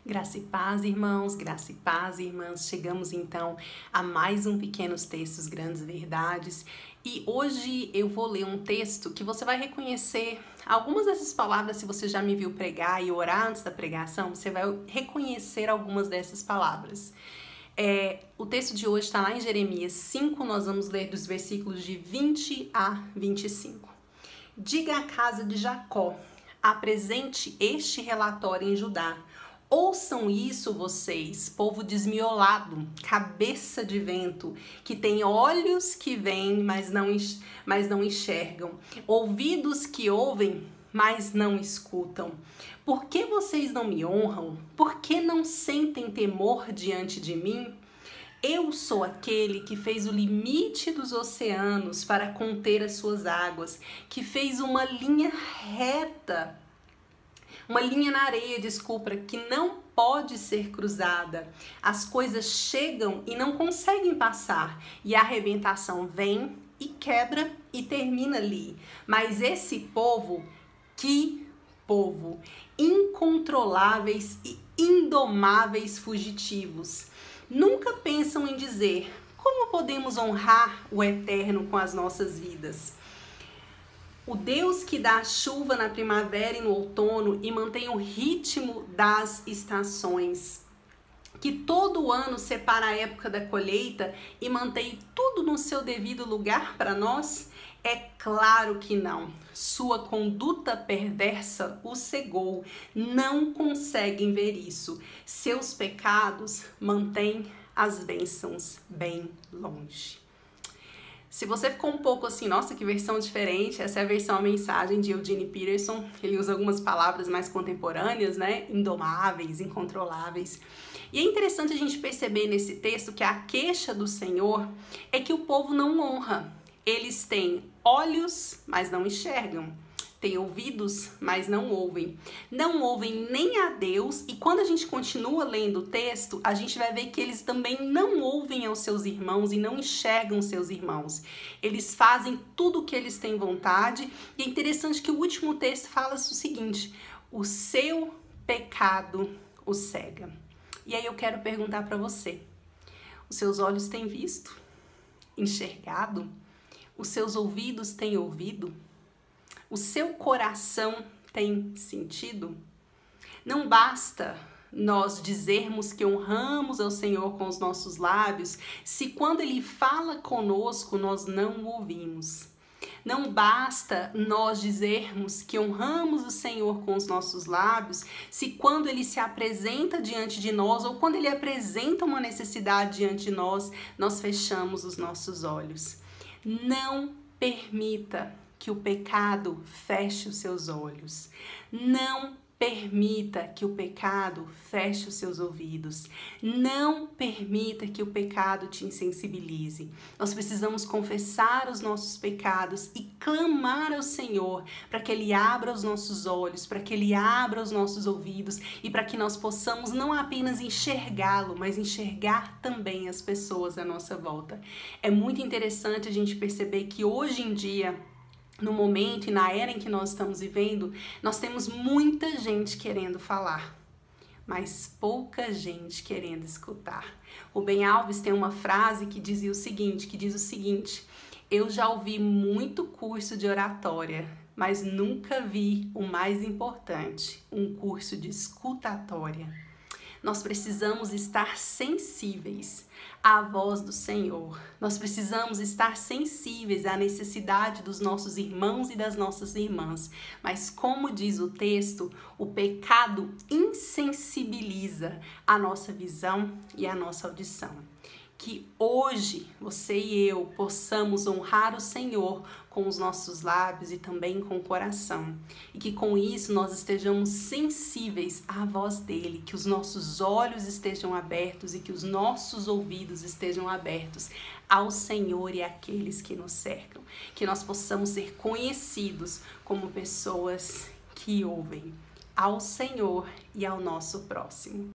Graça e paz, irmãos, graça e paz, irmãs. Chegamos então a mais um Pequenos Textos, Grandes Verdades. E hoje eu vou ler um texto que você vai reconhecer algumas dessas palavras. Se você já me viu pregar e orar antes da pregação, você vai reconhecer algumas dessas palavras. O texto de hoje está lá em Jeremias 5, nós vamos ler dos versículos de 20 a 25. Diga à casa de Jacó, apresente este relatório em Judá. Ouçam isso vocês, povo desmiolado, cabeça de vento, que tem olhos que veem, mas não enxergam, ouvidos que ouvem, mas não escutam. Por que vocês não me honram? Por que não sentem temor diante de mim? Eu sou aquele que fez o limite dos oceanos para conter as suas águas, que fez uma linha reta, uma linha na areia, que não pode ser cruzada. As coisas chegam e não conseguem passar, e a arrebentação vem e quebra e termina ali. Mas esse povo, que povo, incontroláveis e indomáveis fugitivos, nunca pensam em dizer: como podemos honrar o Eterno com as nossas vidas? O Deus que dá chuva na primavera e no outono e mantém o ritmo das estações, que todo ano separa a época da colheita e mantém tudo no seu devido lugar para nós? É claro que não. Sua conduta perversa o cegou. Não conseguem ver isso. Seus pecados mantêm as bênçãos bem longe. Se você ficou um pouco assim, nossa, que versão diferente, essa é a versão, a mensagem de Eugene Peterson. Ele usa algumas palavras mais contemporâneas, né? Indomáveis, incontroláveis. E é interessante a gente perceber nesse texto que a queixa do Senhor é que o povo não honra. Eles têm olhos, mas não enxergam. Têm ouvidos, mas não ouvem. Não ouvem nem a Deus, e quando a gente continua lendo o texto, a gente vai ver que eles também não ouvem aos seus irmãos e não enxergam seus irmãos. Eles fazem tudo o que eles têm vontade, e é interessante que o último texto fala o seguinte: o seu pecado o cega. E aí eu quero perguntar para você: os seus olhos têm visto, enxergado? Os seus ouvidos têm ouvido? O seu coração tem sentido? Não basta nós dizermos que honramos ao Senhor com os nossos lábios, se quando Ele fala conosco nós não o ouvimos. Não basta nós dizermos que honramos o Senhor com os nossos lábios, se quando Ele se apresenta diante de nós ou quando Ele apresenta uma necessidade diante de nós, nós fechamos os nossos olhos. Não permita que o pecado feche os seus olhos. Não permita que o pecado feche os seus ouvidos. Não permita que o pecado te insensibilize. Nós precisamos confessar os nossos pecados e clamar ao Senhor para que Ele abra os nossos olhos, para que Ele abra os nossos ouvidos e para que nós possamos não apenas enxergá-lo, mas enxergar também as pessoas à nossa volta. É muito interessante a gente perceber que hoje em dia, no momento e na era em que nós estamos vivendo, nós temos muita gente querendo falar, mas pouca gente querendo escutar. O Ben Alves tem uma frase que diz o seguinte: eu já ouvi muito curso de oratória, mas nunca vi o mais importante, um curso de escutatória. Nós precisamos estar sensíveis à voz do Senhor. Nós precisamos estar sensíveis à necessidade dos nossos irmãos e das nossas irmãs. Mas como diz o texto, o pecado insensibiliza a nossa visão e a nossa audição. Que hoje você e eu possamos honrar o Senhor com os nossos lábios e também com o coração. E que com isso nós estejamos sensíveis à voz dele, que os nossos olhos estejam abertos e que os nossos ouvidos estejam abertos ao Senhor e àqueles que nos cercam. Que nós possamos ser conhecidos como pessoas que ouvem ao Senhor e ao nosso próximo.